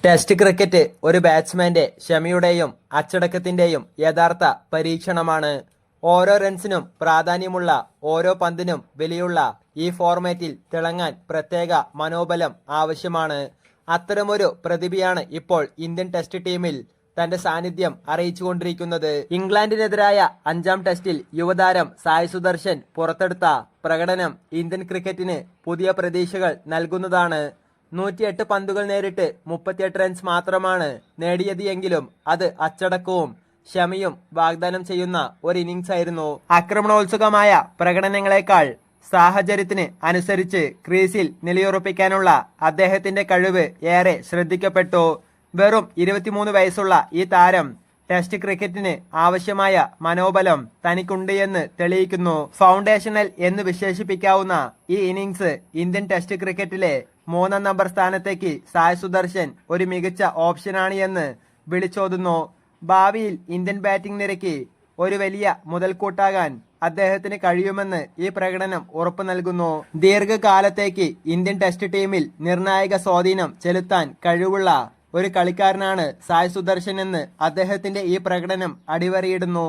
Test cricket ഒരു ബാറ്റ്സ്മാന്റെ ക്ഷമയുടെയും അച്ചടക്കത്തിന്റെയും യഥാർത്ഥ പരീക്ഷണമാണ്. ഓരോ റൺസിനും പ്രാധാന്യമുള്ള, ഓരോ പന്തിനും വിലയുള്ള ഈ ഫോർമാറ്റിൽ തിളങ്ങാൻ പ്രത്യേക മനോബലം ആവശ്യമാണ്. അത്തരമൊരു പ്രതിഭയാണ് ഇപ്പോൾ ഇന്ത്യൻ ടെസ്റ്റ് ടീമിൽ തന്റെ സാന്നിധ്യം അറിയിച്ചുകൊണ്ടിരിക്കുന്നത്. ഇംഗ്ലണ്ടിനെതിരായ 5ാം ടെസ്റ്റിൽ യുവതാരം സായ് സുദർശൻ പുറത്തെടുത്ത പ്രകടനം ഇന്ത്യൻ ക്രിക്കറ്റിന് പുതിയ പ്രതീക്ഷകൾ നൽകുന്നതാണ്. 108 പന്തുകൾ നേരിട്ട് 38 റൺസ് മാത്രമാണ് നേടിയത് എങ്കിലും അത് അച്ചടക്കവും ക്ഷമയും വാഗ്ദാനം ചെയ്യുന്ന ഒരു ഇന്നിംഗ്സ് ആയിരുന്നു. ആക്രമണോത്സുകമായ പ്രകടനങ്ങളെക്കാൾ സാഹചര്യത്തിന് അനുസരിച്ച് ക്രീസിൽ നിലയുറപ്പിക്കാനുള്ള അദ്ദേഹത്തിന്റെ കഴിവ് ഏറെ ശ്രദ്ധിക്കപ്പെട്ടു. വെറും 23 വയസ്സുള്ള ഈ താരം ടെസ്റ്റ് ക്രിക്കറ്റിന് ആവശ്യമായ മനോബലം തനിക്കുണ്ട് എന്ന് തെളിയിക്കുന്നു. ഫൗണ്ടേഷണൽ എന്ന് വിശേഷിപ്പിക്കാവുന്ന ഈ ഇന്നിംഗ്സ് ഇന്ത്യൻ ടെസ്റ്റ് ക്രിക്കറ്റിലെ 3ാം നമ്പർ സ്ഥാനത്തേക്ക് സായ് സുദർശൻ ഒരു മികച്ച ഓപ്ഷനാണ് എന്ന് വിളിച്ചോതുന്നു. ഭാവിയിൽ ഇന്ത്യൻ ബാറ്റിംഗ് നിരയ്ക്ക് ഒരു വലിയ മുതൽക്കൂട്ടാകാൻ അദ്ദേഹത്തിന് കഴിയുമെന്ന് ഈ പ്രകടനം ഉറപ്പു നൽകുന്നു. ദീർഘകാലത്തേക്ക് ഇന്ത്യൻ ടെസ്റ്റ് ടീമിൽ നിർണായക സ്വാധീനം ചെലുത്താൻ കഴിവുള്ള ഒരു കളിക്കാരനാണ് സായ് സുദർശൻ എന്ന് അദ്ദേഹത്തിന്റെ ഈ പ്രകടനം അടിവരയിടുന്നു.